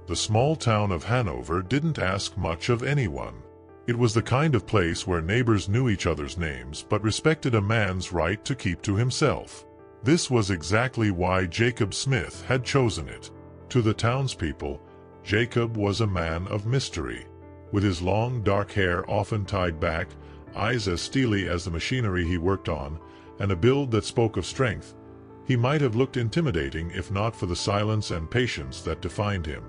The small town of Hanover didn't ask much of anyone. It was the kind of place where neighbors knew each other's names but respected a man's right to keep to himself. This was exactly why Jacob Smith had chosen it. To the townspeople, Jacob was a man of mystery. With his long dark hair often tied back, eyes as steely as the machinery he worked on, and a build that spoke of strength, he might have looked intimidating if not for the silence and patience that defined him.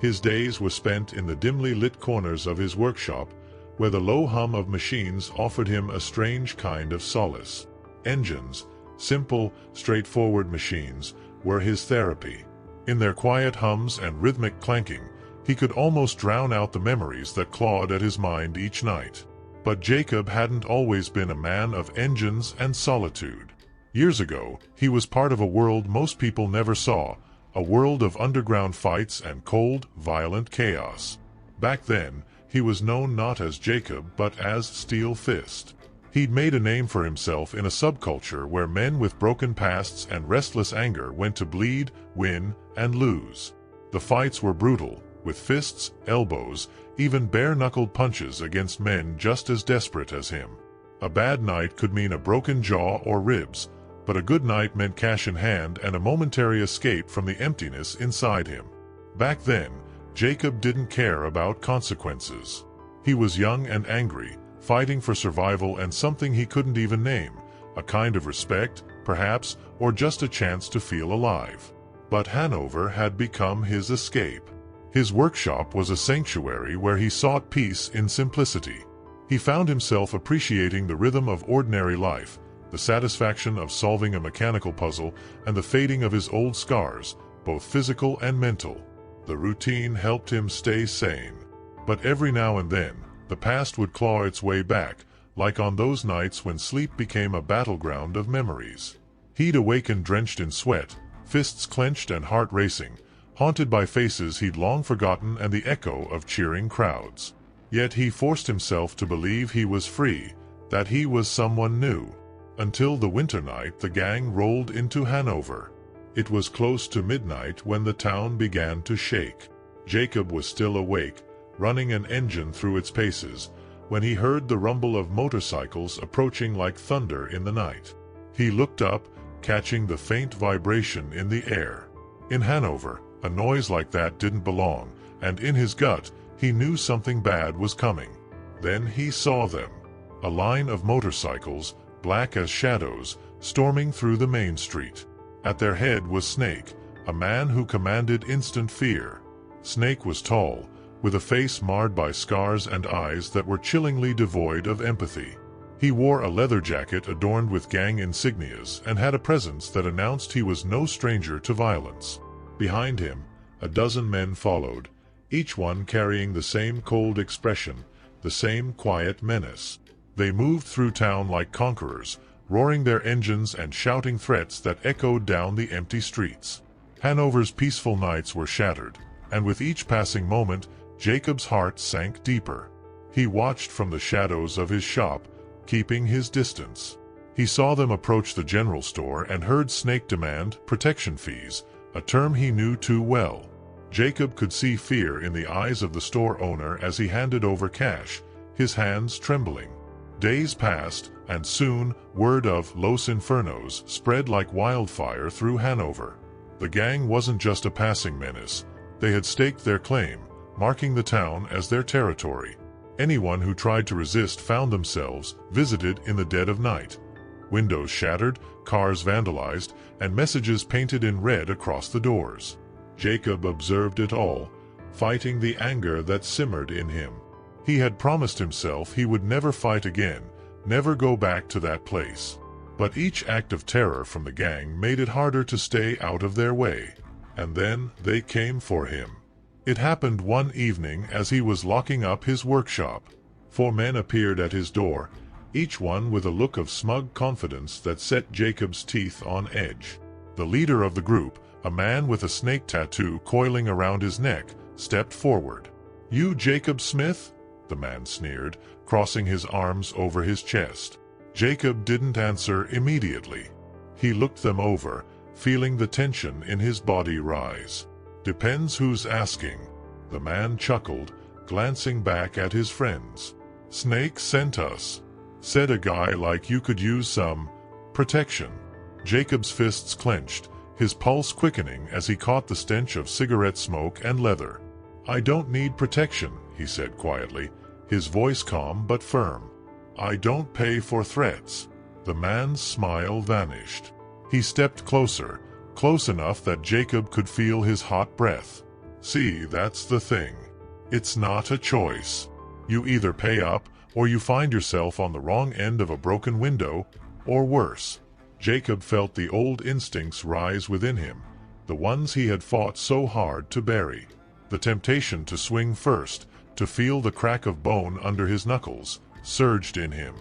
His days were spent in the dimly lit corners of his workshop, where the low hum of machines offered him a strange kind of solace. Engines, simple, straightforward machines, were his therapy. In their quiet hums and rhythmic clanking, he could almost drown out the memories that clawed at his mind each night. But Jacob hadn't always been a man of engines and solitude. Years ago, he was part of a world most people never saw, a world of underground fights and cold, violent chaos. Back then, he was known not as Jacob but as Steel Fist. He'd made a name for himself in a subculture where men with broken pasts and restless anger went to bleed, win, and lose. The fights were brutal, with fists, elbows, even bare-knuckled punches against men just as desperate as him. A bad night could mean a broken jaw or ribs, but a good night meant cash in hand and a momentary escape from the emptiness inside him. Back then, Jacob didn't care about consequences. He was young and angry, fighting for survival and something he couldn't even name, a kind of respect, perhaps, or just a chance to feel alive. But Hanover had become his escape. His workshop was a sanctuary where he sought peace in simplicity. He found himself appreciating the rhythm of ordinary life, the satisfaction of solving a mechanical puzzle, and the fading of his old scars, both physical and mental. The routine helped him stay sane. But every now and then, the past would claw its way back, like on those nights when sleep became a battleground of memories. He'd awaken drenched in sweat, fists clenched and heart racing, haunted by faces he'd long forgotten and the echo of cheering crowds. Yet he forced himself to believe he was free, that he was someone new. Until the winter night the gang rolled into Hanover. It was close to midnight when the town began to shake. Jacob was still awake, running an engine through its paces, when he heard the rumble of motorcycles approaching like thunder in the night. He looked up, catching the faint vibration in the air. In Hanover, a noise like that didn't belong, and in his gut, he knew something bad was coming. Then he saw them. A line of motorcycles, black as shadows, storming through the main street. At their head was Snake, a man who commanded instant fear. Snake was tall, with a face marred by scars and eyes that were chillingly devoid of empathy. He wore a leather jacket adorned with gang insignias and had a presence that announced he was no stranger to violence. Behind him, a dozen men followed, each one carrying the same cold expression, the same quiet menace. They moved through town like conquerors, roaring their engines and shouting threats that echoed down the empty streets. Hanover's peaceful nights were shattered, and with each passing moment, Jacob's heart sank deeper. He watched from the shadows of his shop, keeping his distance. He saw them approach the general store and heard Snake demand protection fees, a term he knew too well. Jacob could see fear in the eyes of the store owner as he handed over cash, his hands trembling. Days passed, and soon, word of Los Infernos spread like wildfire through Hanover. The gang wasn't just a passing menace. They had staked their claim, marking the town as their territory. Anyone who tried to resist found themselves visited in the dead of night. Windows shattered, cars vandalized, and messages painted in red across the doors. Jacob observed it all, fighting the anger that simmered in him. He had promised himself he would never fight again, never go back to that place. But each act of terror from the gang made it harder to stay out of their way. And then they came for him. It happened one evening as he was locking up his workshop. 4 men appeared at his door, each one with a look of smug confidence that set Jacob's teeth on edge. The leader of the group, a man with a snake tattoo coiling around his neck, stepped forward. "You Jacob Smith?" the man sneered, crossing his arms over his chest. Jacob didn't answer immediately. He looked them over, feeling the tension in his body rise. Depends who's asking. The man chuckled, glancing back at his friends. Snake sent us. Said a guy like you could use some protection. Jacob's fists clenched, his pulse quickening as he caught the stench of cigarette smoke and leather. I don't need protection, he said quietly, his voice calm but firm. I don't pay for threats. The man's smile vanished. He stepped closer, close enough that Jacob could feel his hot breath. See, that's the thing. It's not a choice. You either pay up, or you find yourself on the wrong end of a broken window, or worse. Jacob felt the old instincts rise within him, the ones he had fought so hard to bury. The temptation to swing first, to feel the crack of bone under his knuckles, surged in him.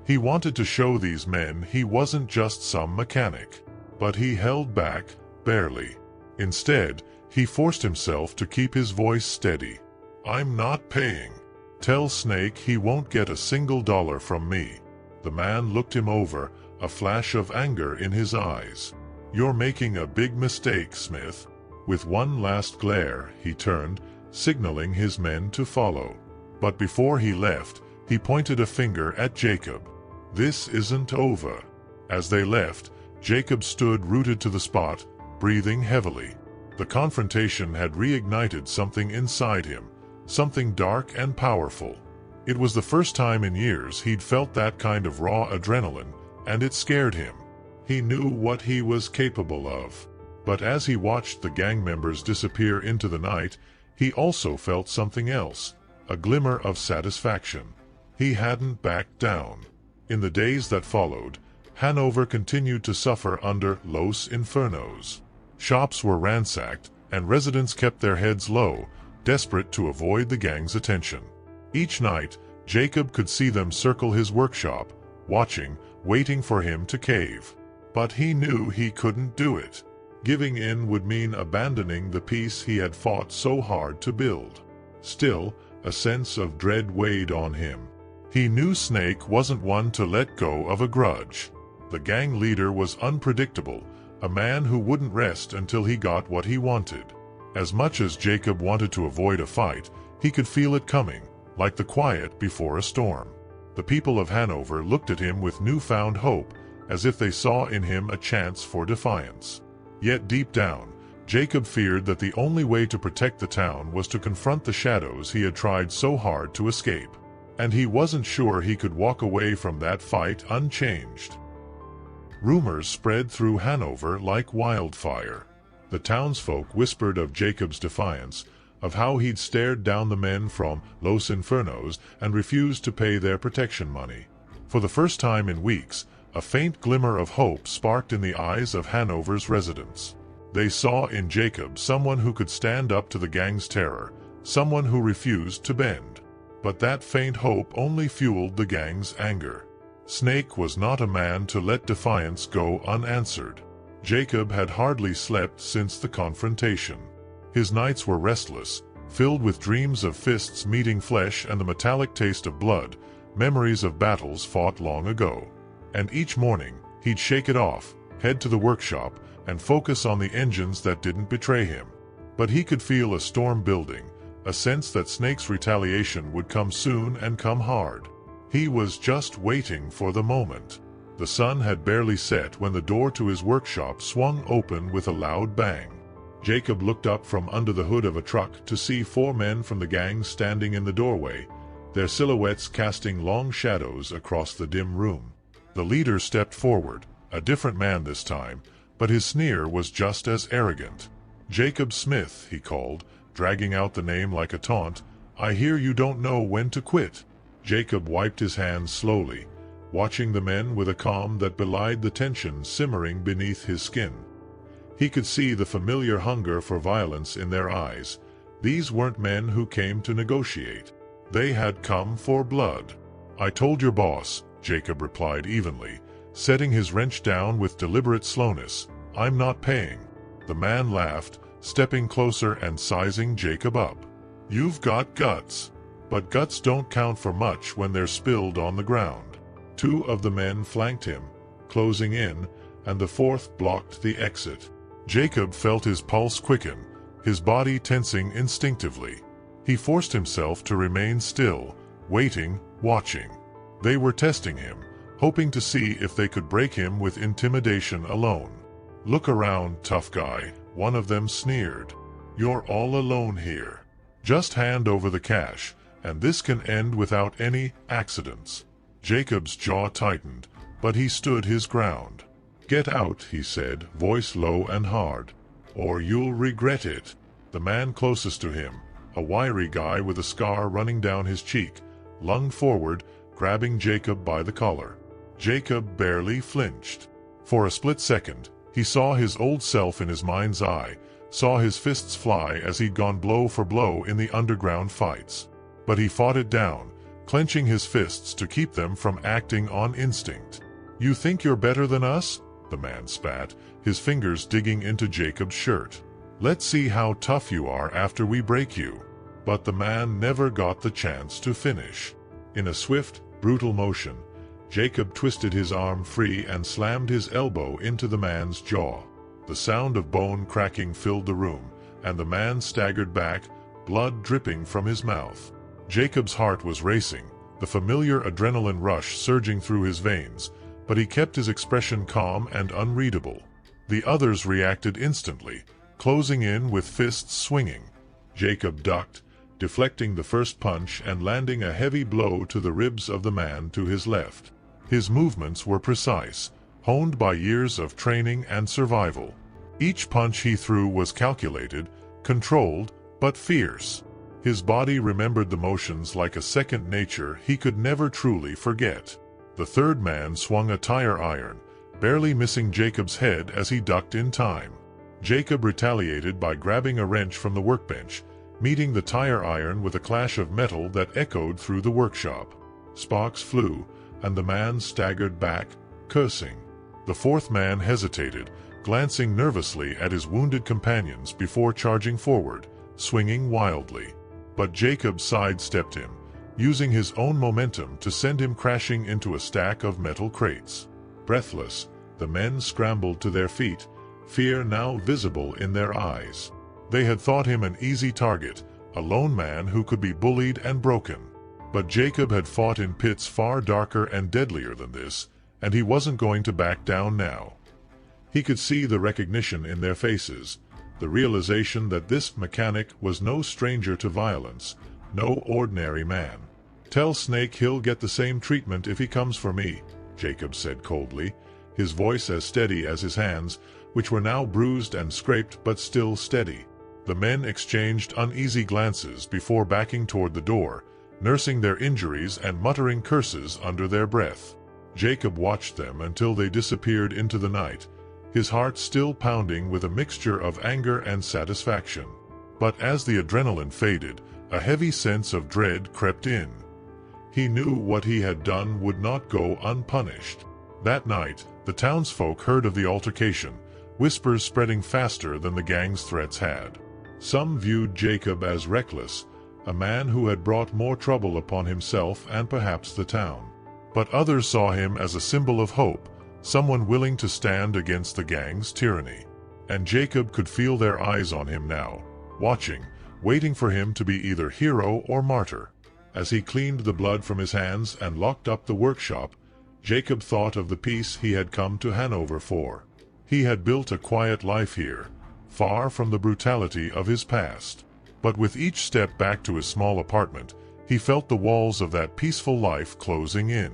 He wanted to show these men he wasn't just some mechanic. But he held back, barely. Instead, he forced himself to keep his voice steady. I'm not paying. Tell Snake he won't get a single dollar from me. The man looked him over, a flash of anger in his eyes. You're making a big mistake, Smith. With one last glare, he turned, signaling his men to follow. But before he left, he pointed a finger at Jacob. This isn't over. As they left, Jacob stood rooted to the spot, breathing heavily. The confrontation had reignited something inside him, something dark and powerful. It was the first time in years he'd felt that kind of raw adrenaline, and it scared him. He knew what he was capable of. But as he watched the gang members disappear into the night, he also felt something else, a glimmer of satisfaction. He hadn't backed down. In the days that followed, Hanover continued to suffer under Los Infernos. Shops were ransacked, and residents kept their heads low, desperate to avoid the gang's attention. Each night, Jacob could see them circle his workshop, watching, waiting for him to cave. But he knew he couldn't do it. Giving in would mean abandoning the peace he had fought so hard to build. Still, a sense of dread weighed on him. He knew Snake wasn't one to let go of a grudge. The gang leader was unpredictable, a man who wouldn't rest until he got what he wanted. As much as Jacob wanted to avoid a fight, he could feel it coming, like the quiet before a storm. The people of Hanover looked at him with newfound hope, as if they saw in him a chance for defiance. Yet deep down, Jacob feared that the only way to protect the town was to confront the shadows he had tried so hard to escape. And he wasn't sure he could walk away from that fight unchanged. Rumors spread through Hanover like wildfire. The townsfolk whispered of Jacob's defiance, of how he'd stared down the men from Los Infernos and refused to pay their protection money. For the first time in weeks, a faint glimmer of hope sparked in the eyes of Hanover's residents. They saw in Jacob someone who could stand up to the gang's terror, someone who refused to bend. But that faint hope only fueled the gang's anger. Snake was not a man to let defiance go unanswered. Jacob had hardly slept since the confrontation. His nights were restless, filled with dreams of fists meeting flesh and the metallic taste of blood, memories of battles fought long ago. And each morning, he'd shake it off, head to the workshop, and focus on the engines that didn't betray him. But he could feel a storm building, a sense that Snake's retaliation would come soon and come hard. He was just waiting for the moment. The sun had barely set when the door to his workshop swung open with a loud bang. Jacob looked up from under the hood of a truck to see 4 men from the gang standing in the doorway, their silhouettes casting long shadows across the dim room. The leader stepped forward, a different man this time, but his sneer was just as arrogant. "Jacob Smith," he called, dragging out the name like a taunt. "I hear you don't know when to quit." Jacob wiped his hands slowly, watching the men with a calm that belied the tension simmering beneath his skin. He could see the familiar hunger for violence in their eyes. These weren't men who came to negotiate. They had come for blood. "I told your boss," Jacob replied evenly, setting his wrench down with deliberate slowness. "I'm not paying." The man laughed, stepping closer and sizing Jacob up. "You've got guts. But guts don't count for much when they're spilled on the ground." 2 of the men flanked him, closing in, and the 4th blocked the exit. Jacob felt his pulse quicken, his body tensing instinctively. He forced himself to remain still, waiting, watching. They were testing him, hoping to see if they could break him with intimidation alone. "Look around, tough guy," one of them sneered. "You're all alone here. Just hand over the cash, and this can end without any accidents." Jacob's jaw tightened, but he stood his ground. "Get out," he said, voice low and hard, "or you'll regret it." The man closest to him, a wiry guy with a scar running down his cheek, lunged forward, grabbing Jacob by the collar. Jacob barely flinched. For a split second, he saw his old self in his mind's eye, saw his fists fly as he'd gone blow for blow in the underground fights. But he fought it down, clenching his fists to keep them from acting on instinct. "You think you're better than us?" the man spat, his fingers digging into Jacob's shirt. "Let's see how tough you are after we break you." But the man never got the chance to finish. In a swift, brutal motion, Jacob twisted his arm free and slammed his elbow into the man's jaw. The sound of bone cracking filled the room, and the man staggered back, blood dripping from his mouth. Jacob's heart was racing, the familiar adrenaline rush surging through his veins, but he kept his expression calm and unreadable. The others reacted instantly, closing in with fists swinging. Jacob ducked, deflecting the first punch and landing a heavy blow to the ribs of the man to his left. His movements were precise, honed by years of training and survival. Each punch he threw was calculated, controlled, but fierce. His body remembered the motions like a second nature he could never truly forget. The third man swung a tire iron, barely missing Jacob's head as he ducked in time. Jacob retaliated by grabbing a wrench from the workbench, meeting the tire iron with a clash of metal that echoed through the workshop. Sparks flew, and the man staggered back, cursing. The fourth man hesitated, glancing nervously at his wounded companions before charging forward, swinging wildly. But Jacob sidestepped him, using his own momentum to send him crashing into a stack of metal crates. Breathless, the men scrambled to their feet, fear now visible in their eyes. They had thought him an easy target, a lone man who could be bullied and broken. But Jacob had fought in pits far darker and deadlier than this, and he wasn't going to back down now. He could see the recognition in their faces, the realization that this mechanic was no stranger to violence, no ordinary man. "Tell Snake he'll get the same treatment if he comes for me," Jacob said coldly, his voice as steady as his hands, which were now bruised and scraped but still steady. The men exchanged uneasy glances before backing toward the door, nursing their injuries and muttering curses under their breath. Jacob watched them until they disappeared into the night, his heart still pounding with a mixture of anger and satisfaction. But as the adrenaline faded, a heavy sense of dread crept in. He knew what he had done would not go unpunished. That night, the townsfolk heard of the altercation, whispers spreading faster than the gang's threats had. Some viewed Jacob as reckless, a man who had brought more trouble upon himself and perhaps the town. But others saw him as a symbol of hope, someone willing to stand against the gang's tyranny. And Jacob could feel their eyes on him now, watching, waiting for him to be either hero or martyr. As he cleaned the blood from his hands and locked up the workshop, Jacob thought of the peace he had come to Hanover for. He had built a quiet life here, far from the brutality of his past. But with each step back to his small apartment, he felt the walls of that peaceful life closing in.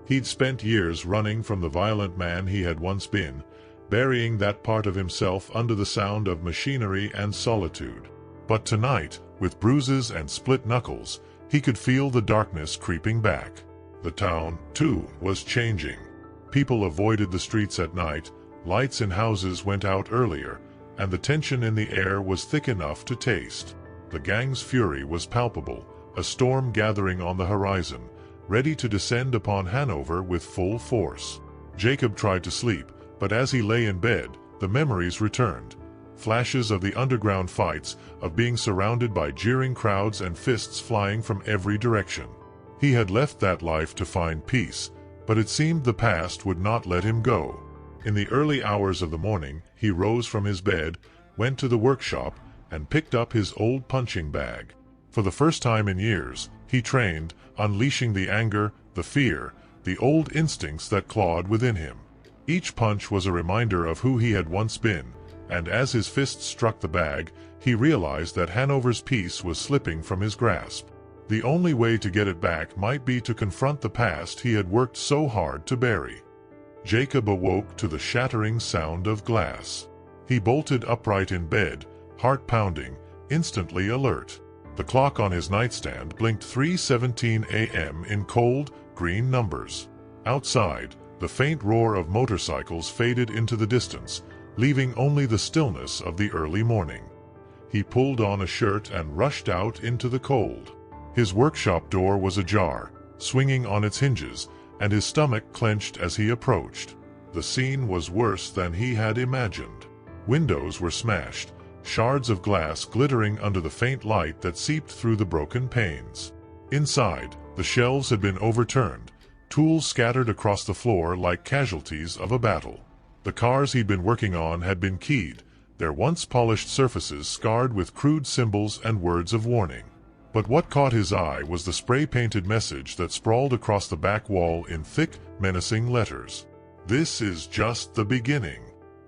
He'd spent years running from the violent man he had once been, burying that part of himself under the sound of machinery and solitude. But tonight, with bruises and split knuckles, he could feel the darkness creeping back. The town, too, was changing. People avoided the streets at night, lights in houses went out earlier, and the tension in the air was thick enough to taste. The gang's fury was palpable, a storm gathering on the horizon, ready to descend upon Hanover with full force. Jacob tried to sleep, but as he lay in bed, the memories returned. Flashes of the underground fights, of being surrounded by jeering crowds and fists flying from every direction. He had left that life to find peace, but it seemed the past would not let him go. In the early hours of the morning, he rose from his bed, went to the workshop, and picked up his old punching bag. For the first time in years, he trained, unleashing the anger, the fear, the old instincts that clawed within him. Each punch was a reminder of who he had once been, and as his fists struck the bag, he realized that Hanover's peace was slipping from his grasp. The only way to get it back might be to confront the past he had worked so hard to bury. Jacob awoke to the shattering sound of glass. He bolted upright in bed, heart pounding, instantly alert. The clock on his nightstand blinked 3:17 a.m. in cold, green numbers. Outside, the faint roar of motorcycles faded into the distance, leaving only the stillness of the early morning. He pulled on a shirt and rushed out into the cold. His workshop door was ajar, swinging on its hinges, and his stomach clenched as he approached. The scene was worse than he had imagined. Windows were smashed, shards of glass glittering under the faint light that seeped through the broken panes. Inside, the shelves had been overturned, tools scattered across the floor like casualties of a battle. The cars he'd been working on had been keyed, their once polished surfaces scarred with crude symbols and words of warning. But what caught his eye was the spray-painted message that sprawled across the back wall in thick, menacing letters. "This is just the beginning."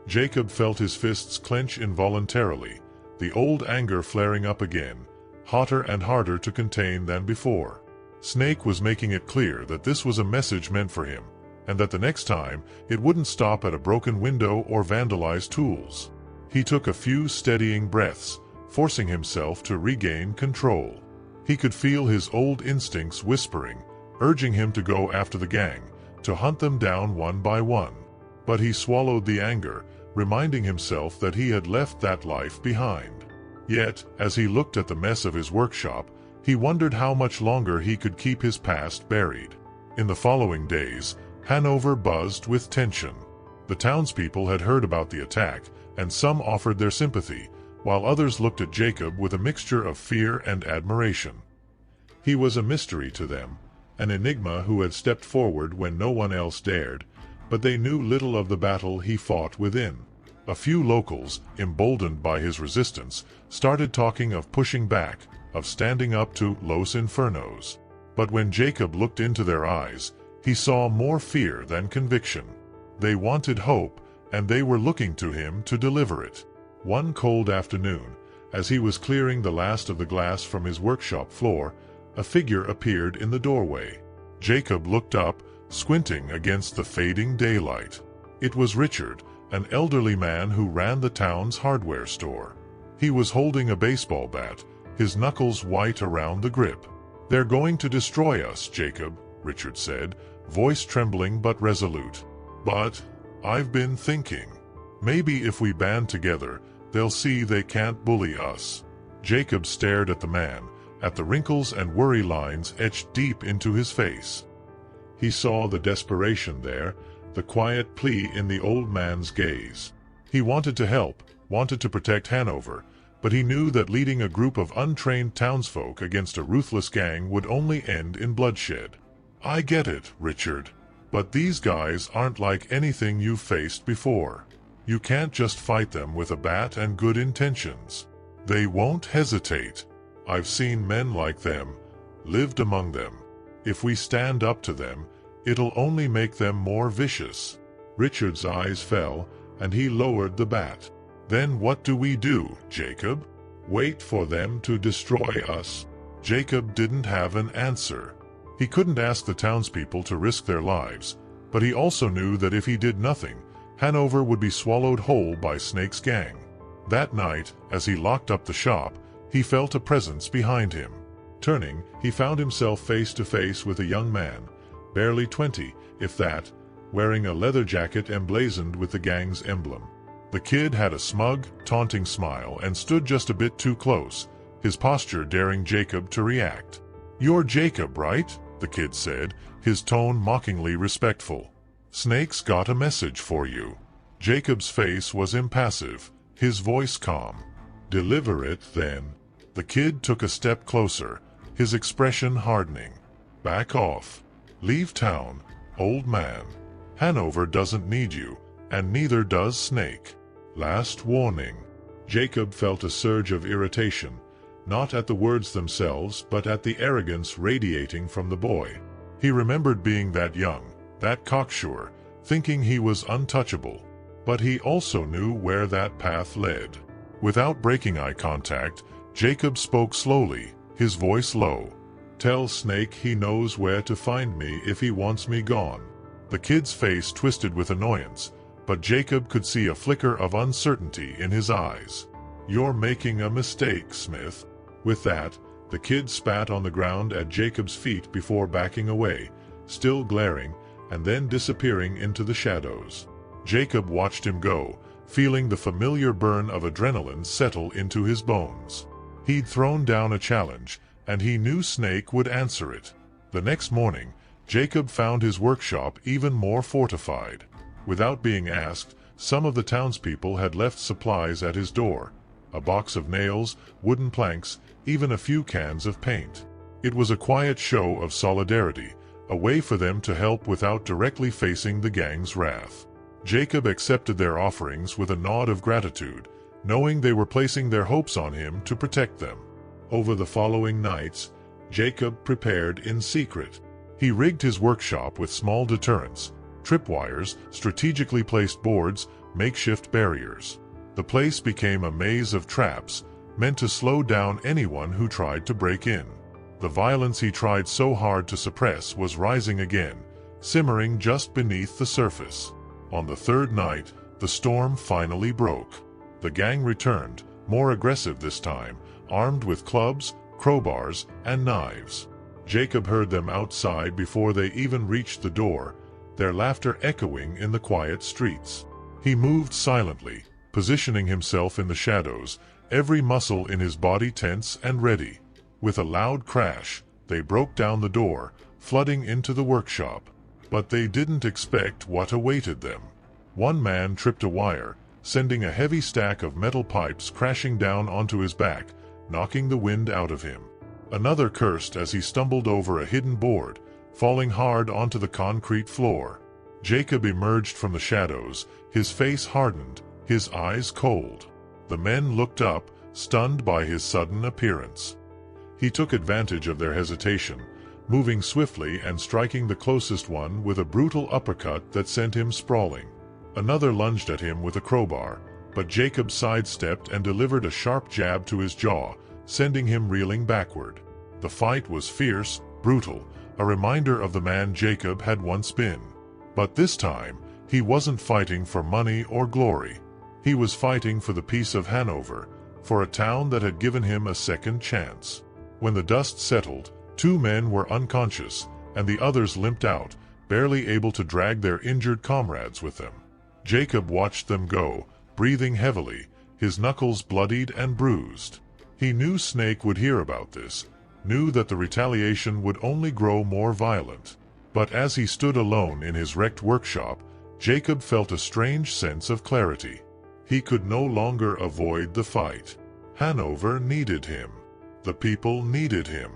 Jacob felt his fists clench involuntarily, the old anger flaring up again, hotter and harder to contain than before. Snake was making it clear that this was a message meant for him, and that the next time it wouldn't stop at a broken window or vandalized tools. He took a few steadying breaths, forcing himself to regain control. He could feel his old instincts whispering, urging him to go after the gang, to hunt them down one by one. But he swallowed the anger, reminding himself that he had left that life behind. Yet, as he looked at the mess of his workshop, he wondered how much longer he could keep his past buried. In the following days, Hanover buzzed with tension. The townspeople had heard about the attack, and some offered their sympathy, while others looked at Jacob with a mixture of fear and admiration. He was a mystery to them, an enigma who had stepped forward when no one else dared, but they knew little of the battle he fought within. A few locals, emboldened by his resistance, started talking of pushing back, of standing up to Los Infernos. But when Jacob looked into their eyes, he saw more fear than conviction. They wanted hope, and they were looking to him to deliver it. One cold afternoon, as he was clearing the last of the glass from his workshop floor, a figure appeared in the doorway. Jacob looked up, squinting against the fading daylight. It was Richard, an elderly man who ran the town's hardware store. He was holding a baseball bat, his knuckles white around the grip. "They're going to destroy us, Jacob," Richard said, voice trembling but resolute. "But I've been thinking. Maybe if we band together, they'll see they can't bully us." Jacob stared at the man, at the wrinkles and worry lines etched deep into his face. He saw the desperation there, the quiet plea in the old man's gaze. He wanted to help, wanted to protect Hanover, but he knew that leading a group of untrained townsfolk against a ruthless gang would only end in bloodshed. "I get it, Richard. But these guys aren't like anything you've faced before. You can't just fight them with a bat and good intentions. They won't hesitate. I've seen men like them, lived among them. If we stand up to them, it'll only make them more vicious." Richard's eyes fell, and he lowered the bat. "Then what do we do, Jacob? Wait for them to destroy us?" Jacob didn't have an answer. He couldn't ask the townspeople to risk their lives, but he also knew that if he did nothing, Hanover would be swallowed whole by Snake's gang. That night, as he locked up the shop, he felt a presence behind him. Turning, he found himself face to face with a young man, barely 20, if that, wearing a leather jacket emblazoned with the gang's emblem. The kid had a smug, taunting smile and stood just a bit too close, his posture daring Jacob to react. "You're Jacob, right?" the kid said, his tone mockingly respectful. "Snake's got a message for you." Jacob's face was impassive, his voice calm. "Deliver it, then." The kid took a step closer, his expression hardening. "Back off. Leave town, old man. Hanover doesn't need you, and neither does Snake. Last warning." Jacob felt a surge of irritation, not at the words themselves but at the arrogance radiating from the boy. He remembered being that young, that cocksure, thinking he was untouchable. But he also knew where that path led. Without breaking eye contact, Jacob spoke slowly, his voice low. "Tell Snake he knows where to find me if he wants me gone." The kid's face twisted with annoyance, but Jacob could see a flicker of uncertainty in his eyes. "You're making a mistake, Smith." With that, the kid spat on the ground at Jacob's feet before backing away, still glaring, and then disappearing into the shadows. Jacob watched him go, feeling the familiar burn of adrenaline settle into his bones. He'd thrown down a challenge, and he knew Snake would answer it. The next morning, Jacob found his workshop even more fortified. Without being asked, some of the townspeople had left supplies at his door. A box of nails, wooden planks, even a few cans of paint. It was a quiet show of solidarity, a way for them to help without directly facing the gang's wrath. Jacob accepted their offerings with a nod of gratitude, knowing they were placing their hopes on him to protect them. Over the following nights, Jacob prepared in secret. He rigged his workshop with small deterrents, tripwires, strategically placed boards, makeshift barriers. The place became a maze of traps, meant to slow down anyone who tried to break in. The violence he tried so hard to suppress was rising again, simmering just beneath the surface. On the third night, the storm finally broke. The gang returned, more aggressive this time, armed with clubs, crowbars, and knives. Jacob heard them outside before they even reached the door, their laughter echoing in the quiet streets. He moved silently, positioning himself in the shadows, every muscle in his body tense and ready. With a loud crash, they broke down the door, flooding into the workshop. But they didn't expect what awaited them. One man tripped a wire, sending a heavy stack of metal pipes crashing down onto his back, knocking the wind out of him. Another cursed as he stumbled over a hidden board, falling hard onto the concrete floor. Jacob emerged from the shadows, his face hardened, his eyes cold. The men looked up, stunned by his sudden appearance. He took advantage of their hesitation, moving swiftly and striking the closest one with a brutal uppercut that sent him sprawling. Another lunged at him with a crowbar, but Jacob sidestepped and delivered a sharp jab to his jaw, sending him reeling backward. The fight was fierce, brutal, a reminder of the man Jacob had once been. But this time, he wasn't fighting for money or glory. He was fighting for the peace of Hanover, for a town that had given him a second chance. When the dust settled, 2 men were unconscious, and the others limped out, barely able to drag their injured comrades with them. Jacob watched them go, breathing heavily, his knuckles bloodied and bruised. He knew Snake would hear about this, knew that the retaliation would only grow more violent. But as he stood alone in his wrecked workshop, Jacob felt a strange sense of clarity. He could no longer avoid the fight. Hanover needed him. The people needed him.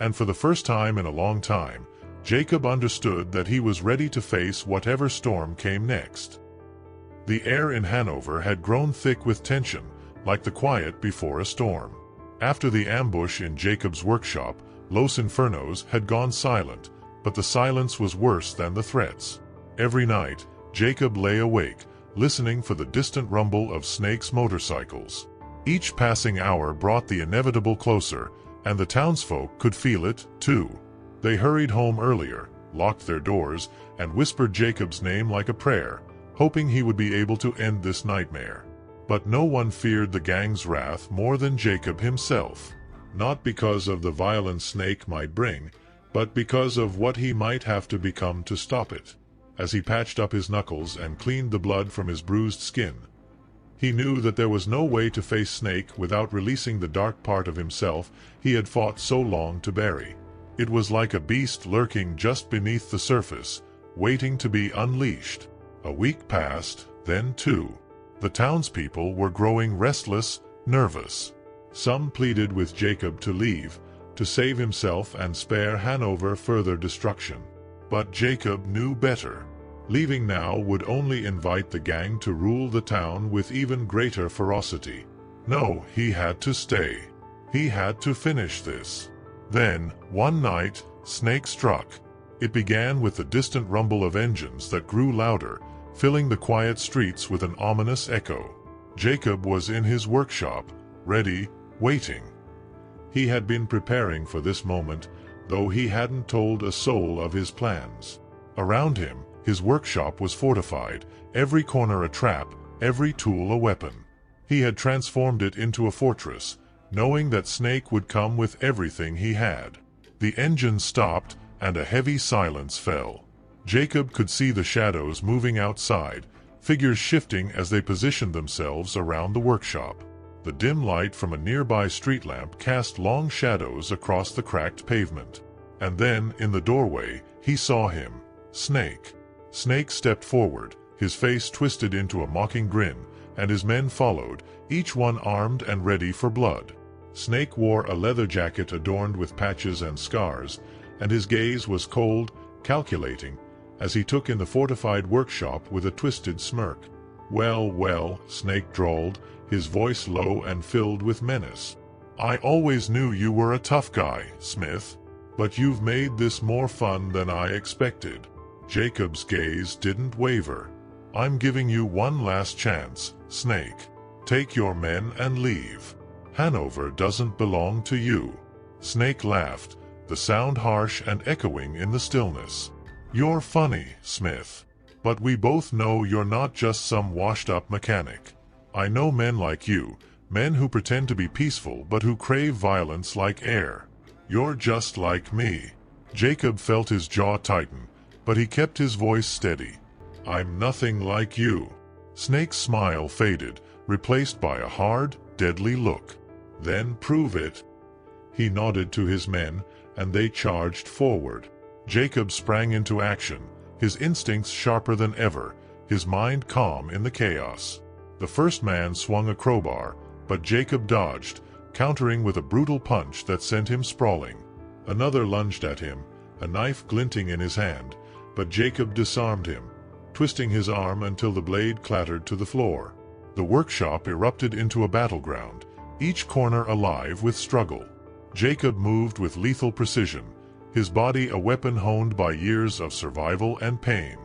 And for the first time in a long time, Jacob understood that he was ready to face whatever storm came next. The air in Hanover had grown thick with tension, like the quiet before a storm. After the ambush in Jacob's workshop, Los Infernos had gone silent, but the silence was worse than the threats. Every night, Jacob lay awake, listening for the distant rumble of Snake's motorcycles. Each passing hour brought the inevitable closer, and the townsfolk could feel it, too. They hurried home earlier, locked their doors, and whispered Jacob's name like a prayer, hoping he would be able to end this nightmare. But no one feared the gang's wrath more than Jacob himself. Not because of the violence Snake might bring, but because of what he might have to become to stop it. As he patched up his knuckles and cleaned the blood from his bruised skin, he knew that there was no way to face Snake without releasing the dark part of himself he had fought so long to bury. It was like a beast lurking just beneath the surface, waiting to be unleashed. A week passed, then 2. The townspeople were growing restless, nervous. Some pleaded with Jacob to leave, to save himself and spare Hanover further destruction. But Jacob knew better. Leaving now would only invite the gang to rule the town with even greater ferocity. No, he had to stay. He had to finish this. Then, one night, Snake struck. It began with the distant rumble of engines that grew louder, filling the quiet streets with an ominous echo. Jacob was in his workshop, ready, waiting. He had been preparing for this moment, though he hadn't told a soul of his plans. Around him, his workshop was fortified, every corner a trap, every tool a weapon. He had transformed it into a fortress, knowing that Snake would come with everything he had. The engine stopped, and a heavy silence fell. Jacob could see the shadows moving outside, figures shifting as they positioned themselves around the workshop. The dim light from a nearby street lamp cast long shadows across the cracked pavement. And then, in the doorway, he saw him, Snake. Snake stepped forward, his face twisted into a mocking grin, and his men followed, each one armed and ready for blood. Snake wore a leather jacket adorned with patches and scars, and his gaze was cold, calculating, as he took in the fortified workshop with a twisted smirk. "Well, well," Snake drawled, his voice low and filled with menace. "I always knew you were a tough guy, Smith. But you've made this more fun than I expected." Jacob's gaze didn't waver. "I'm giving you one last chance, Snake. Take your men and leave. Hanover doesn't belong to you." Snake laughed, the sound harsh and echoing in the stillness. "You're funny, Smith. But we both know you're not just some washed-up mechanic. I know men like you, men who pretend to be peaceful but who crave violence like air. You're just like me." Jacob felt his jaw tighten, but he kept his voice steady. "I'm nothing like you." Snake's smile faded, replaced by a hard, deadly look. "Then prove it." He nodded to his men, and they charged forward. Jacob sprang into action, his instincts sharper than ever, his mind calm in the chaos. The first man swung a crowbar, but Jacob dodged, countering with a brutal punch that sent him sprawling. Another lunged at him, a knife glinting in his hand, but Jacob disarmed him, twisting his arm until the blade clattered to the floor. The workshop erupted into a battleground, each corner alive with struggle. Jacob moved with lethal precision, his body a weapon honed by years of survival and pain.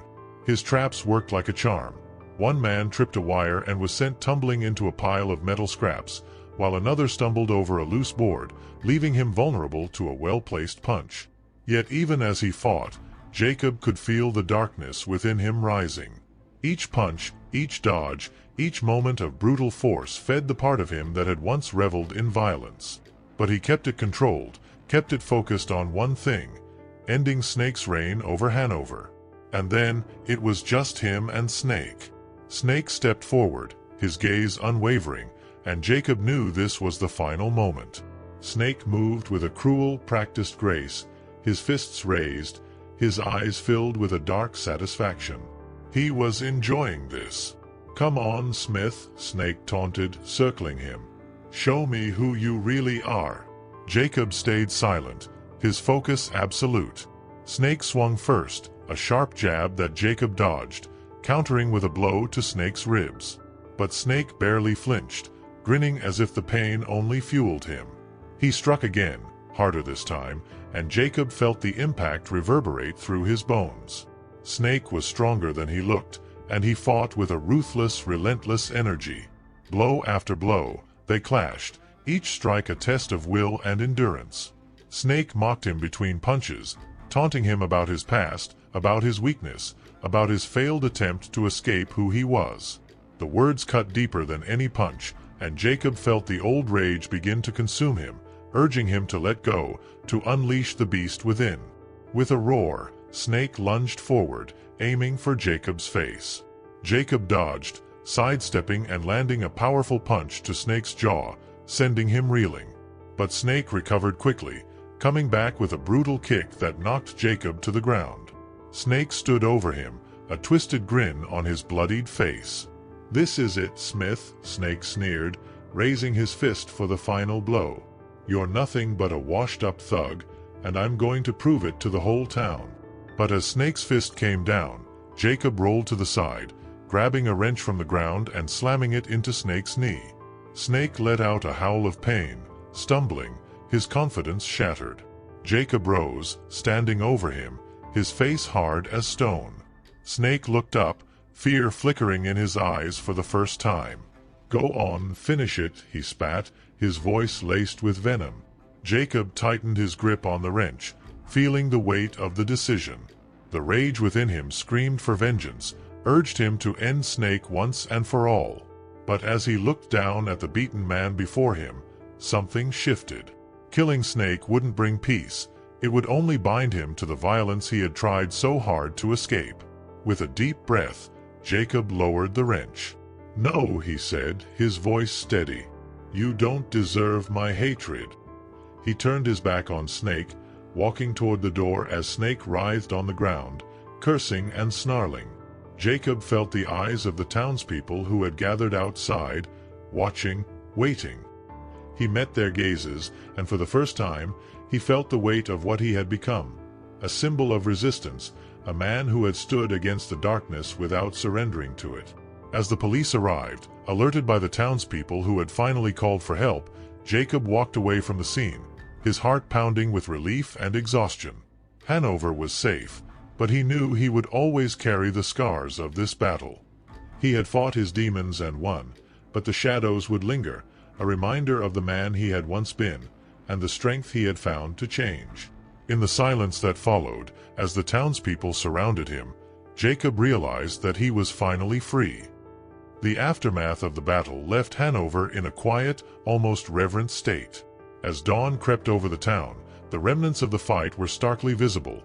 His traps worked like a charm. One man tripped a wire and was sent tumbling into a pile of metal scraps, while another stumbled over a loose board, leaving him vulnerable to a well-placed punch. Yet even as he fought, Jacob could feel the darkness within him rising. Each punch, each dodge, each moment of brutal force fed the part of him that had once reveled in violence. But he kept it controlled, kept it focused on one thing, ending Snake's reign over Hanover. And then, it was just him and Snake. Snake stepped forward, his gaze unwavering, and Jacob knew this was the final moment. Snake moved with a cruel, practiced grace, his fists raised, his eyes filled with a dark satisfaction. He was enjoying this. "Come on, Smith," Snake taunted, circling him. "Show me who you really are." Jacob stayed silent, his focus absolute. Snake swung first, a sharp jab that Jacob dodged, countering with a blow to Snake's ribs. But Snake barely flinched, grinning as if the pain only fueled him. He struck again, harder this time, and Jacob felt the impact reverberate through his bones. Snake was stronger than he looked, and he fought with a ruthless, relentless energy. Blow after blow, they clashed, each strike a test of will and endurance. Snake mocked him between punches, taunting him about his past, about his weakness, about his failed attempt to escape who he was. The words cut deeper than any punch, and Jacob felt the old rage begin to consume him, urging him to let go, to unleash the beast within. With a roar, Snake lunged forward, aiming for Jacob's face. Jacob dodged, sidestepping and landing a powerful punch to Snake's jaw, sending him reeling. But Snake recovered quickly, coming back with a brutal kick that knocked Jacob to the ground. Snake stood over him, a twisted grin on his bloodied face. "This is it, Smith," Snake sneered, raising his fist for the final blow. "You're nothing but a washed-up thug, and I'm going to prove it to the whole town." But as Snake's fist came down, Jacob rolled to the side, grabbing a wrench from the ground and slamming it into Snake's knee. Snake let out a howl of pain, stumbling, his confidence shattered. Jacob rose, standing over him, his face hard as stone. Snake looked up, fear flickering in his eyes for the first time. "Go on, finish it," he spat, his voice laced with venom. Jacob tightened his grip on the wrench, feeling the weight of the decision. The rage within him screamed for vengeance, urged him to end Snake once and for all. But as he looked down at the beaten man before him, something shifted. Killing Snake wouldn't bring peace, it would only bind him to the violence he had tried so hard to escape. With a deep breath, Jacob lowered the wrench. "No," he said, his voice steady. "You don't deserve my hatred." He turned his back on Snake, walking toward the door as Snake writhed on the ground, cursing and snarling. Jacob felt the eyes of the townspeople who had gathered outside, watching, waiting. He met their gazes, and for the first time, he felt the weight of what he had become. A symbol of resistance, a man who had stood against the darkness without surrendering to it. As the police arrived, alerted by the townspeople who had finally called for help, Jacob walked away from the scene, his heart pounding with relief and exhaustion. Hanover was safe, but he knew he would always carry the scars of this battle. He had fought his demons and won, but the shadows would linger, a reminder of the man he had once been, and the strength he had found to change. In the silence that followed, as the townspeople surrounded him, Jacob realized that he was finally free. The aftermath of the battle left Hanover in a quiet, almost reverent state. As dawn crept over the town, the remnants of the fight were starkly visible.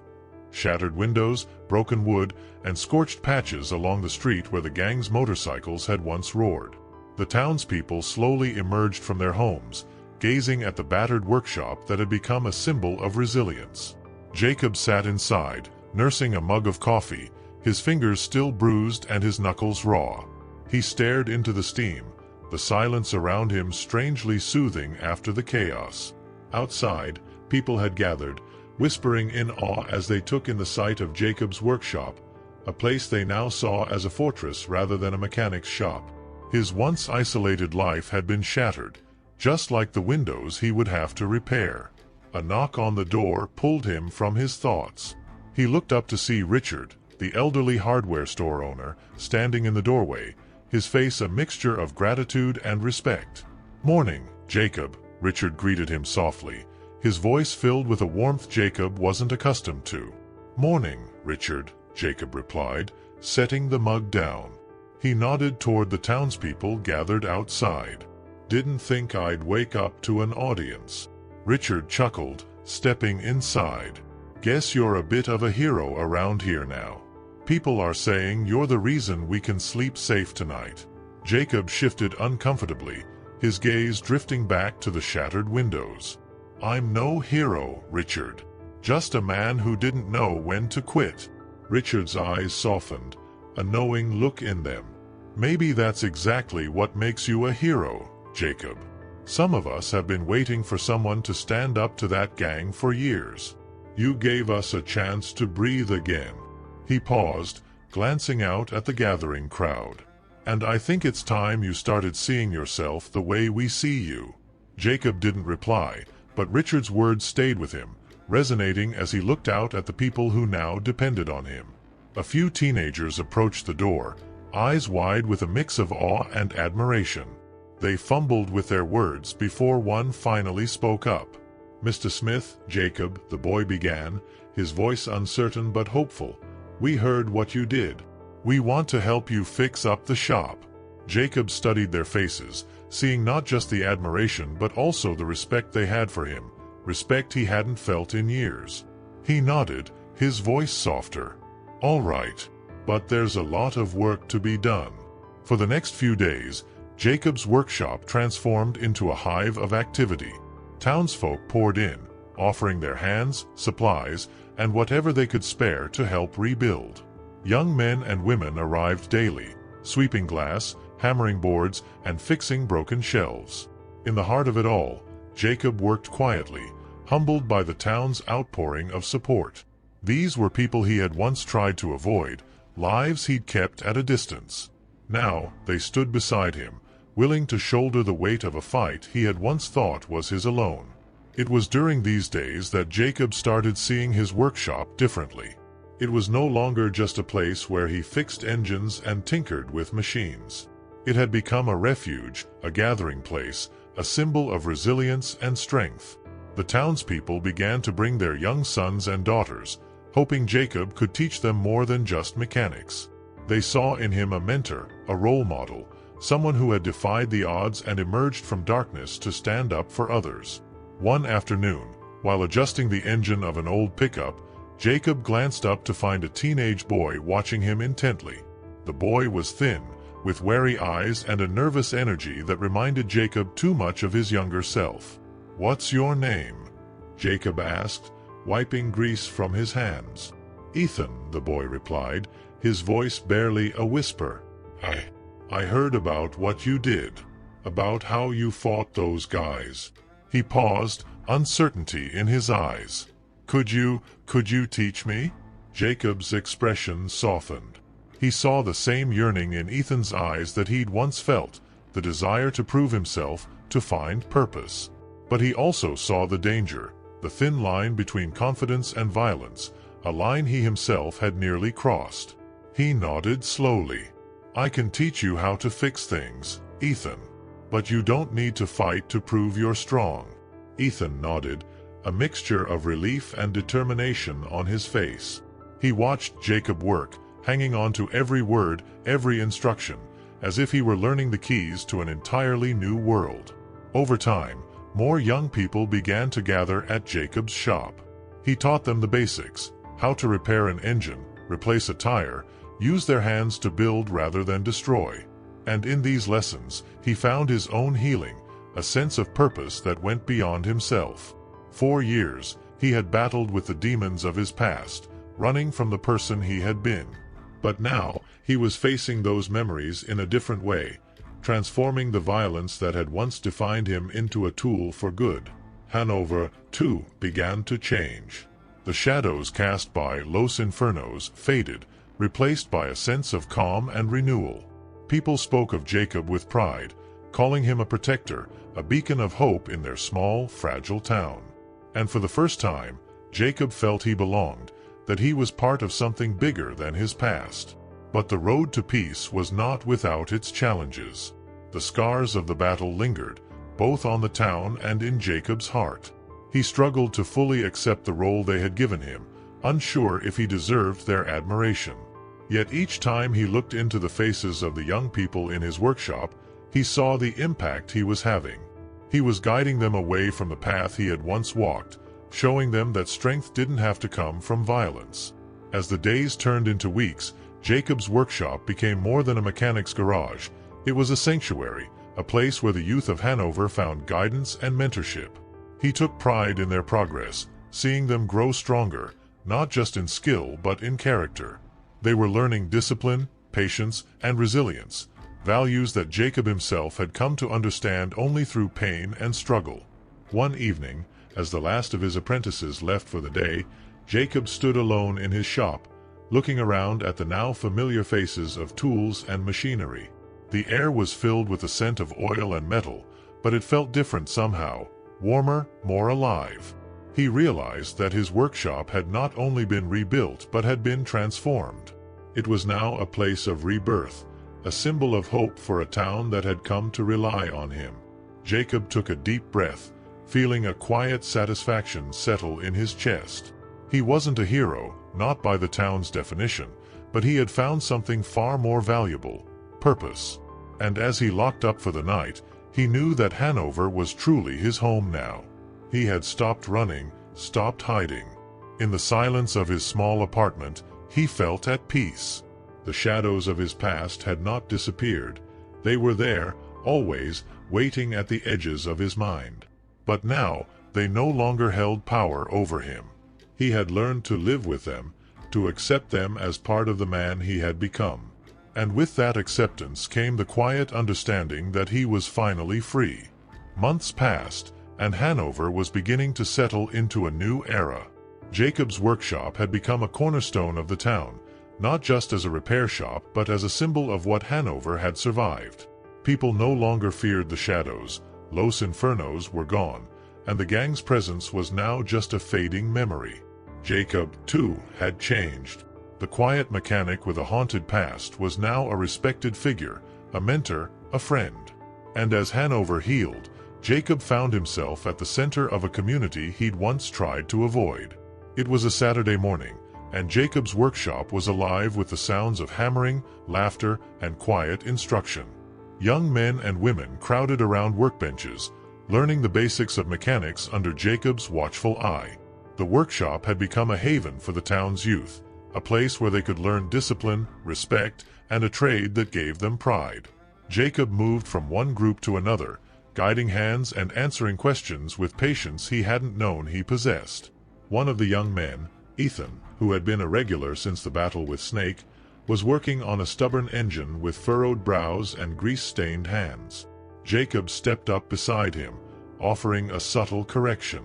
Shattered windows, broken wood, and scorched patches along the street where the gang's motorcycles had once roared. The townspeople slowly emerged from their homes, gazing at the battered workshop that had become a symbol of resilience. Jacob sat inside, nursing a mug of coffee, his fingers still bruised and his knuckles raw. He stared into the steam, the silence around him strangely soothing after the chaos. Outside, people had gathered, whispering in awe as they took in the sight of Jacob's workshop, a place they now saw as a fortress rather than a mechanic's shop. His once isolated life had been shattered, just like the windows he would have to repair. A knock on the door pulled him from his thoughts. He looked up to see Richard, the elderly hardware store owner, standing in the doorway, his face a mixture of gratitude and respect. "Morning, Jacob," Richard greeted him softly, his voice filled with a warmth Jacob wasn't accustomed to. "Morning, Richard," Jacob replied, setting the mug down. He nodded toward the townspeople gathered outside. "Didn't think I'd wake up to an audience." Richard chuckled, stepping inside. "Guess you're a bit of a hero around here now. People are saying you're the reason we can sleep safe tonight." Jacob shifted uncomfortably, his gaze drifting back to the shattered windows. "I'm no hero, Richard. Just a man who didn't know when to quit." Richard's eyes softened, a knowing look in them. "Maybe that's exactly what makes you a hero, Jacob. Some of us have been waiting for someone to stand up to that gang for years. You gave us a chance to breathe again." He paused, glancing out at the gathering crowd. "And I think it's time you started seeing yourself the way we see you." Jacob didn't reply, but Richard's words stayed with him, resonating as he looked out at the people who now depended on him. A few teenagers approached the door, eyes wide with a mix of awe and admiration. They fumbled with their words before one finally spoke up. "Mr. Smith, Jacob," the boy began, his voice uncertain but hopeful, "we heard what you did. We want to help you fix up the shop." Jacob studied their faces, seeing not just the admiration but also the respect they had for him, respect he hadn't felt in years. He nodded, his voice softer. "All right, but there's a lot of work to be done." For the next few days, Jacob's workshop transformed into a hive of activity. Townsfolk poured in, offering their hands, supplies, and whatever they could spare to help rebuild. Young men and women arrived daily, sweeping glass, hammering boards, and fixing broken shelves. In the heart of it all, Jacob worked quietly, humbled by the town's outpouring of support. These were people he had once tried to avoid, lives he'd kept at a distance. Now, they stood beside him, willing to shoulder the weight of a fight he had once thought was his alone. It was during these days that Jacob started seeing his workshop differently. It was no longer just a place where he fixed engines and tinkered with machines. It had become a refuge, a gathering place, a symbol of resilience and strength. The townspeople began to bring their young sons and daughters, hoping Jacob could teach them more than just mechanics. They saw in him a mentor, a role model, someone who had defied the odds and emerged from darkness to stand up for others. One afternoon, while adjusting the engine of an old pickup, Jacob glanced up to find a teenage boy watching him intently. The boy was thin, with wary eyes and a nervous energy that reminded Jacob too much of his younger self. "What's your name?" Jacob asked, wiping grease from his hands. "Ethan," the boy replied, his voice barely a whisper. I heard about what you did, about how you fought those guys." He paused, uncertainty in his eyes. Could you teach me?" Jacob's expression softened. He saw the same yearning in Ethan's eyes that he'd once felt, the desire to prove himself, to find purpose. But he also saw the danger, the thin line between confidence and violence, a line he himself had nearly crossed. He nodded slowly. "I can teach you how to fix things, Ethan. But you don't need to fight to prove you're strong." Ethan nodded, a mixture of relief and determination on his face. He watched Jacob work, hanging on to every word, every instruction, as if he were learning the keys to an entirely new world. Over time, more young people began to gather at Jacob's shop. He taught them the basics, how to repair an engine, replace a tire, use their hands to build rather than destroy. And in these lessons, he found his own healing, a sense of purpose that went beyond himself. For years, he had battled with the demons of his past, running from the person he had been. But now, he was facing those memories in a different way, transforming the violence that had once defined him into a tool for good. Hanover, too, began to change. The shadows cast by Los Infernos faded, replaced by a sense of calm and renewal. People spoke of Jacob with pride, calling him a protector, a beacon of hope in their small, fragile town. And for the first time, Jacob felt he belonged, that he was part of something bigger than his past. But the road to peace was not without its challenges. The scars of the battle lingered, both on the town and in Jacob's heart. He struggled to fully accept the role they had given him, unsure if he deserved their admiration. Yet each time he looked into the faces of the young people in his workshop, he saw the impact he was having. He was guiding them away from the path he had once walked, showing them that strength didn't have to come from violence. As the days turned into weeks, Jacob's workshop became more than a mechanic's garage. It was a sanctuary, a place where the youth of Hanover found guidance and mentorship. He took pride in their progress, seeing them grow stronger, not just in skill but in character. They were learning discipline, patience, and resilience, values that Jacob himself had come to understand only through pain and struggle. One evening, as the last of his apprentices left for the day, Jacob stood alone in his shop, looking around at the now familiar faces of tools and machinery. The air was filled with the scent of oil and metal, but it felt different somehow, warmer, more alive. He realized that his workshop had not only been rebuilt but had been transformed. It was now a place of rebirth, a symbol of hope for a town that had come to rely on him. Jacob took a deep breath, feeling a quiet satisfaction settle in his chest. He wasn't a hero, not by the town's definition, but he had found something far more valuable: purpose. And as he locked up for the night, he knew that Hanover was truly his home now. He had stopped running, stopped hiding. In the silence of his small apartment, he felt at peace. The shadows of his past had not disappeared. They were there, always, waiting at the edges of his mind. But now, they no longer held power over him. He had learned to live with them, to accept them as part of the man he had become. And with that acceptance came the quiet understanding that he was finally free. Months passed, and Hanover was beginning to settle into a new era. Jacob's workshop had become a cornerstone of the town, not just as a repair shop but as a symbol of what Hanover had survived. People no longer feared the shadows, Los Infernos were gone, and the gang's presence was now just a fading memory. Jacob, too, had changed. The quiet mechanic with a haunted past was now a respected figure, a mentor, a friend. And as Hanover healed, Jacob found himself at the center of a community he'd once tried to avoid. It was a Saturday morning, and Jacob's workshop was alive with the sounds of hammering, laughter, and quiet instruction. Young men and women crowded around workbenches, learning the basics of mechanics under Jacob's watchful eye. The workshop had become a haven for the town's youth, a place where they could learn discipline, respect, and a trade that gave them pride. Jacob moved from one group to another, guiding hands and answering questions with patience he hadn't known he possessed. One of the young men, Ethan, who had been a regular since the battle with Snake, was working on a stubborn engine with furrowed brows and grease-stained hands. Jacob stepped up beside him, offering a subtle correction.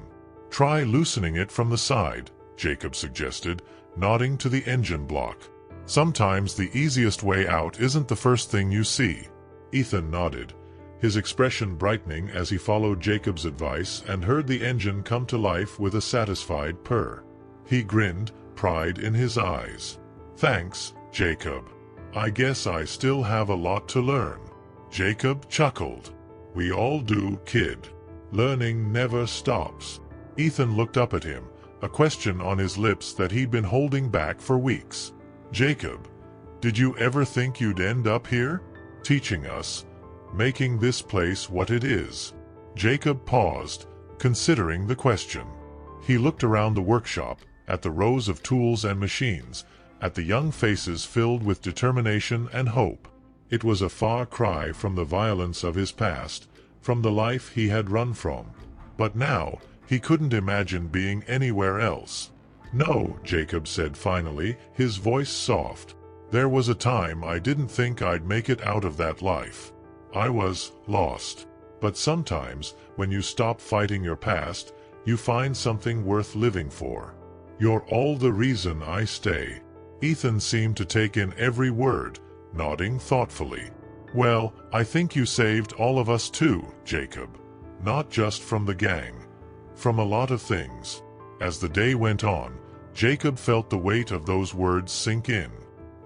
"Try loosening it from the side," Jacob suggested, nodding to the engine block. "Sometimes the easiest way out isn't the first thing you see." Ethan nodded, his expression brightening as he followed Jacob's advice and heard the engine come to life with a satisfied purr. He grinned, pride in his eyes. "Thanks, Jacob. I guess I still have a lot to learn." Jacob chuckled. "We all do, kid. Learning never stops." Ethan looked up at him, a question on his lips that he'd been holding back for weeks. "Jacob, did you ever think you'd end up here? Teaching us, making this place what it is?" Jacob paused, considering the question. He looked around the workshop, at the rows of tools and machines, at the young faces filled with determination and hope. It was a far cry from the violence of his past, from the life he had run from. But now, he couldn't imagine being anywhere else. "No," Jacob said finally, his voice soft. "There was a time I didn't think I'd make it out of that life. I was lost. But sometimes, when you stop fighting your past, you find something worth living for. You're all the reason I stay." Ethan seemed to take in every word, nodding thoughtfully. "Well, I think you saved all of us too, Jacob. Not just from the gang. From a lot of things." As the day went on, Jacob felt the weight of those words sink in.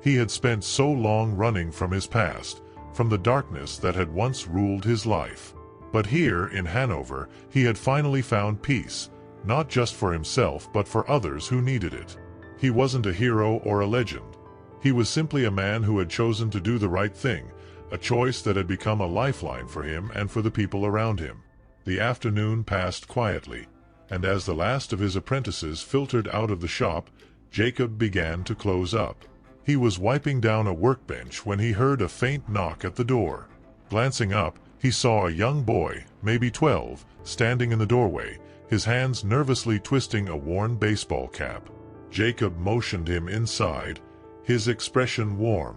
He had spent so long running from his past, from the darkness that had once ruled his life. But here, in Hanover, he had finally found peace, not just for himself but for others who needed it. He wasn't a hero or a legend. He was simply a man who had chosen to do the right thing, a choice that had become a lifeline for him and for the people around him. The afternoon passed quietly, and as the last of his apprentices filtered out of the shop, Jacob began to close up. He was wiping down a workbench when he heard a faint knock at the door. Glancing up, he saw a young boy, maybe 12, standing in the doorway, his hands nervously twisting a worn baseball cap. Jacob motioned him inside, his expression warm.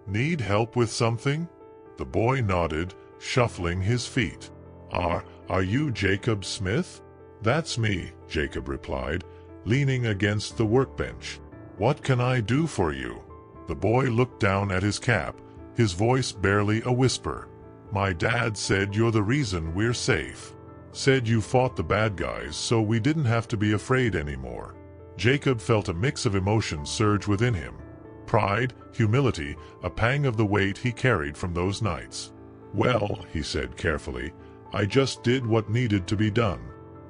"Need help with something?" The boy nodded, shuffling his feet. Are you Jacob Smith?" "That's me," Jacob replied, leaning against the workbench. "What can I do for you?" The boy looked down at his cap, his voice barely a whisper. "My dad said you're the reason we're safe. Said you fought the bad guys so we didn't have to be afraid anymore." Jacob felt a mix of emotions surge within him. Pride, humility, a pang of the weight he carried from those nights. "Well," he said carefully, "I just did what needed to be done.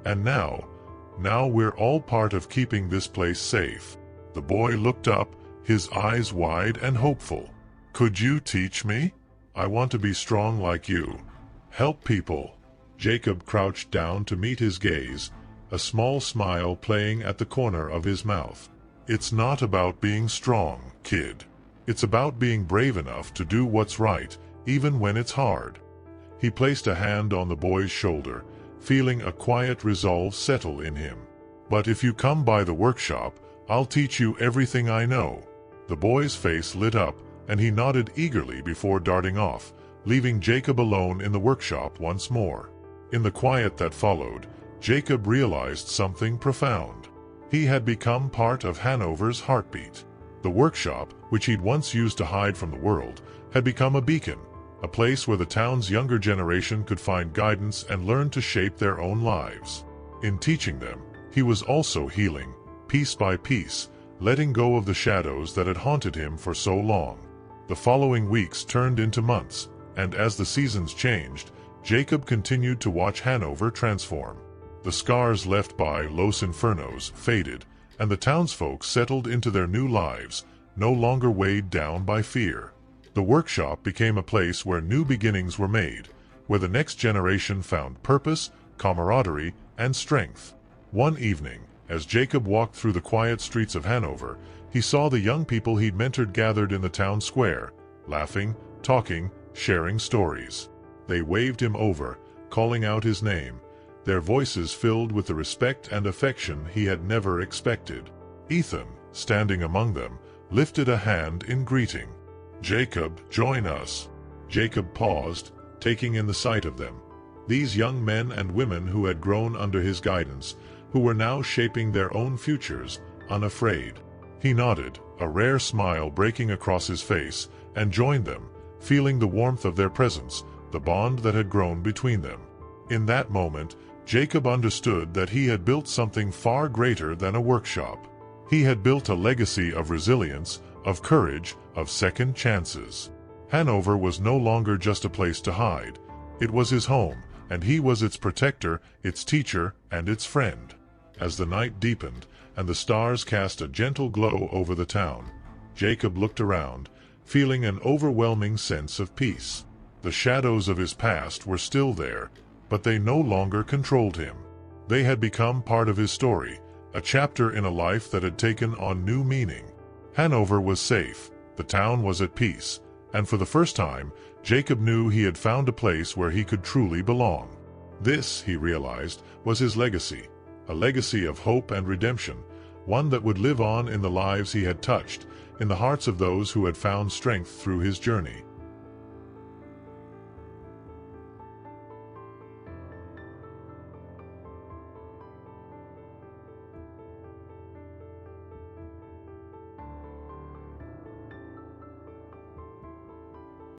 And now we're all part of keeping this place safe." The boy looked up, his eyes wide and hopeful. "Could you teach me? I want to be strong like you. Help people." Jacob crouched down to meet his gaze, a small smile playing at the corner of his mouth. "It's not about being strong, kid. It's about being brave enough to do what's right, even when it's hard." He placed a hand on the boy's shoulder, feeling a quiet resolve settle in him. "But if you come by the workshop, I'll teach you everything I know." The boy's face lit up, and he nodded eagerly before darting off, leaving Jacob alone in the workshop once more. In the quiet that followed, Jacob realized something profound. He had become part of Hanover's heartbeat. The workshop, which he'd once used to hide from the world, had become a beacon, a place where the town's younger generation could find guidance and learn to shape their own lives. In teaching them, he was also healing, piece by piece, letting go of the shadows that had haunted him for so long. The following weeks turned into months, and as the seasons changed, Jacob continued to watch Hanover transform. The scars left by Los Infernos faded, and the townsfolk settled into their new lives, no longer weighed down by fear. The workshop became a place where new beginnings were made, where the next generation found purpose, camaraderie, and strength. One evening, as Jacob walked through the quiet streets of Hanover, he saw the young people he'd mentored gathered in the town square, laughing, talking, sharing stories. They waved him over, calling out his name, their voices filled with the respect and affection he had never expected. Ethan, standing among them, lifted a hand in greeting. "Jacob, join us." Jacob paused, taking in the sight of them. These young men and women who had grown under his guidance, who were now shaping their own futures, unafraid. He nodded, a rare smile breaking across his face, and joined them, feeling the warmth of their presence, the bond that had grown between them. In that moment, Jacob understood that he had built something far greater than a workshop. He had built a legacy of resilience, of courage, of second chances. Hanover was no longer just a place to hide. It was his home, and he was its protector, its teacher, and its friend. As the night deepened, and the stars cast a gentle glow over the town, Jacob looked around, feeling an overwhelming sense of peace. The shadows of his past were still there, but they no longer controlled him. They had become part of his story, a chapter in a life that had taken on new meaning. Hanover was safe, the town was at peace, and for the first time, Jacob knew he had found a place where he could truly belong. This, he realized, was his legacy, a legacy of hope and redemption, one that would live on in the lives he had touched, in the hearts of those who had found strength through his journey.